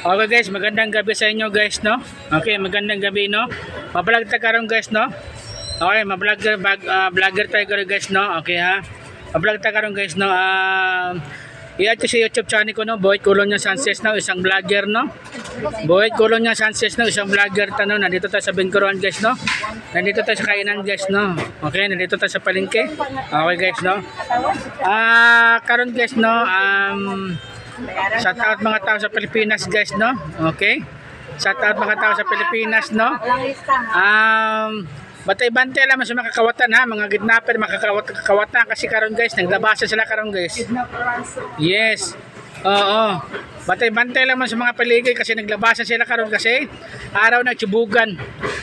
Okay guys, magandang gabi sa inyo guys, no? Okay, magandang gabi, no? Mablog tayo karon guys, no? Okay, vlogger tayo karon guys, no? Okay ha. Mablog tayo karon guys, no? I-add sa YouTube channel ko, no? Boyd Colonia Sanchez, no? Isang vlogger, no? Boyd Colonia Sanchez, no? Isang vlogger ta, no? Nandito tayo sa Bincuruan guys, no? Nandito tayo sa kainan guys, no? Okay, nandito tayo sa palengke. Okay guys, no? Karon guys, no? Shout out mga tao sa Pilipinas guys, no? Okay? Shout out mga tao sa Pilipinas, no? Batay-bantay lang sa mga kakawatan ha, mga kidnapper, mga kakawatan kasi karon guys, naglabasa sila karon guys. Yes. Oo. Batay-bantay lang sa mga paligid kasi naglabasa sila karon kasi araw na Chibugan.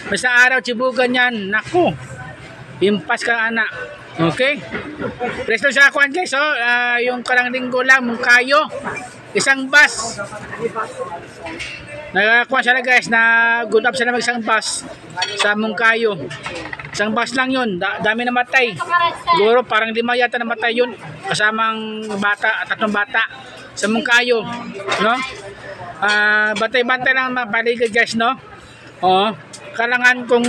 Basta araw Chibugan yan, naku. Impas ka anak. Okay? Presto sa akuan guys, oh, yung karang linggo lang, Mungkayo. Isang bus. Nakakuha sila guys, na good up sila mag-isang bus sa Mungkayo. Isang bus lang yun, dami namatay. Siguro parang 5 yata namatay yun. Kasamang bata, 3 bata sa Mungkayo. No? Batay-bantay lang mapaligid guys, no? Oh, kailangan kung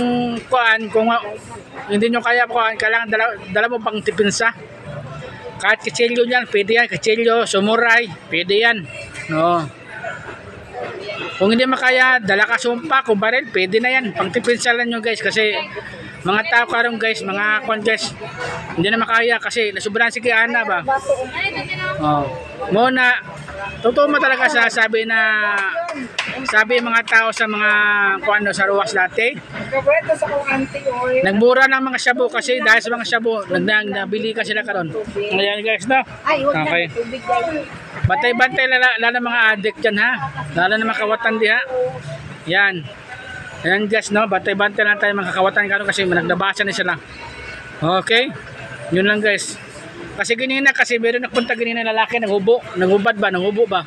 hindi nyo kaya kailangan dala mo pang tipinsa. Kahit kutsilyo yan, pwede yan. Kutsilyo, sumuray, pwede yan. No. Kung hindi makaya, dala ka sumpa, kung baril, pwede na yan. Pang tipinsa lang nyo guys. Kasi mga tao karon guys, mga kwan guys, hindi na makaya kasi nasubrahan si Kiana ba. Oh. Muna, totoo mo talaga sabi mga tao sa mga kuano sa ruwas dati. Nagbura ng mga shabu kasi dahil sa mga shabu nabili ka sila karon. Ayan guys, no? Okay. Bantay-bantay lalo mga addict yan ha. Lalo na mga kawatan diha. Yan. Ayan guys, no? Bantay-bantay lang tayo mga kawatan karon kasi naglabasa na sila. Okay? Yun lang guys. Kasi ganina kasi meron nagpunta ganina lalaki naghubad ba, nanghubo ba?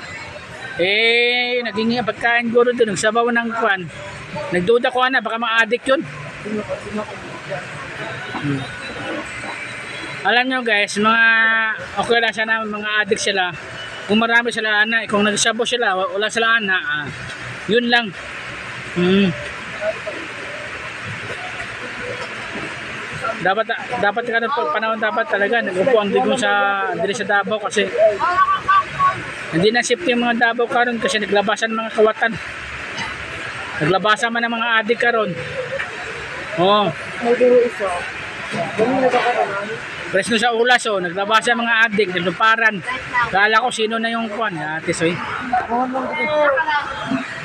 Naging pagkain guro doon, nagsabaw ng kwan. Nagduda ko na baka ma-addict 'yun. Alam nyo guys, mga okay lang sana mga addict sila. Kung marami sila anak, kung nagsabaw sila, wala sila anak, yun lang. Dapat ka panahon dapat talaga nagupuan din sa dili sa Davao kasi hindi na safety yung mga Davao karon kasi naglabasan mga kawatan. Naglabasan man ng mga adik karon. Oh. Presno sa ulas oh, naglabasan mga adik, nagluparan. Kala ko sino na yung kwan, ate soy.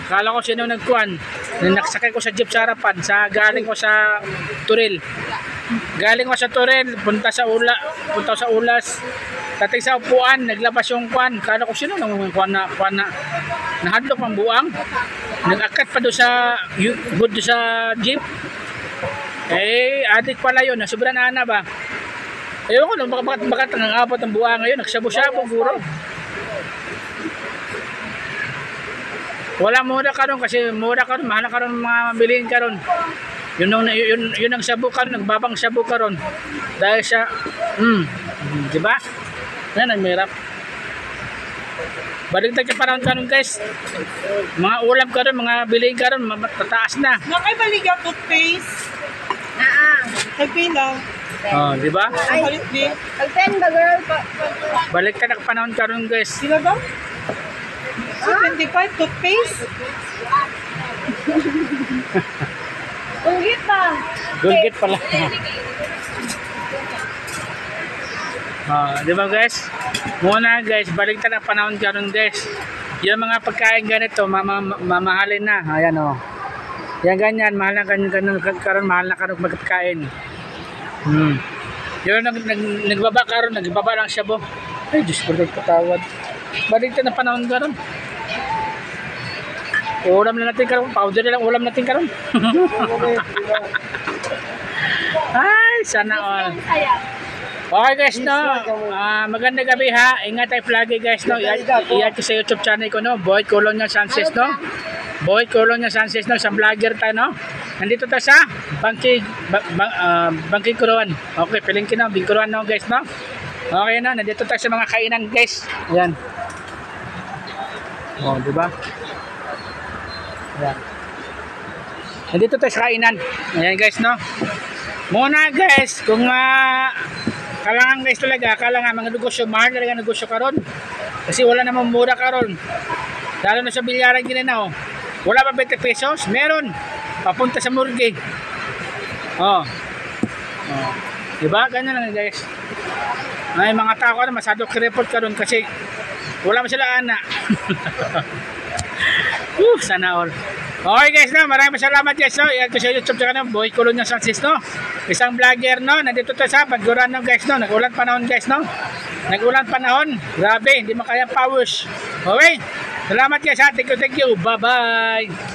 Kala ko sino nagkuan. Nagsakay ko sa jeep sa harapan, galing ko sa Turil. Galing ko sa Turil, punta sa ulas. Tatay sa upuan, naglabas yung kwan. Kala ko sino nang kwan na nahadlok ang buang. Nag-akat pa doon sa jeep. Adik pala yun, sobrang ana ba? Ewan ko, bakit nangabot ang buang ngayon, nagsabo-sabo guro. Wala mura karon kasi mura karon, mahal karon mga mabilihin karon. Yun ang sabo karon, nagbabang sabo karon. Dahil sa di ba? Yan ang mirap. Balik tayo panahon karon guys. Mga ulam karon, mga bilihin karon, matataas na. Nakaibalig ang toothpaste. Nagpila. Oh, di ba? Nagpen ba girl? Balik tayo panahon karon guys. Sila ba? 25 toothpaste. Gulgit ba? Gulgit pala. Di ba guys? Muna guys, balik tayo panahon karon guys. Yung mga pagkain ganito, mamahalin na. Ayan oh. Yan ganyan, mahal na karon, mahal na karon magpagkain. Yung nagbaba karon, nagbaba lang siya bo. Ay, Diyos ko, patawad. Balik tayo panahon karon. Ulam na natin karon, powder na lang ulam natin karon. Ay, sana all. Okay guys, no. Magandang gabi ha. Ingat tayo lagi guys, no. I-add ko sa YouTube channel ko, no. Boyd Colonia Sanchez, no. Boyd Colonia Sanchez, no. Isang vlogger tayo, no. Nandito tayo sa Bincuruan. Okay, palengke na, Bincuruan, no guys, no. Okay na, nandito tayo sa mga kainan guys. Ayan. Oh, di ba? Ayan. Nandito tayo sa kainan. Ayan guys, no? Muna guys, kung kailangan guys talaga, kailangan mga negosyo, mahal talaga negosyo karon. Kasi wala namang mura karon. Lalo na sa Bilyaran Ginanaw. Wala pa 20 pesos? Meron. Papunta sa Murgi. Oh. Oh. Diba? Ganyan lang guys. Ay mga tao ka na masyado report karon kasi wala pa sila ana. Sana all. Okay guys, no, maraming salamat guys, no. Iyan ko sa YouTube sa kanang Boy Colonia Francis, no. Isang vlogger, no. Nandito tayo sa Pagduran, no, guys, no. Nag-ulan panahon guys, no. Nag-ulan panahon. Grabe, hindi makaya powers. Okay. Salamat guys, ha. Thank you. Bye-bye.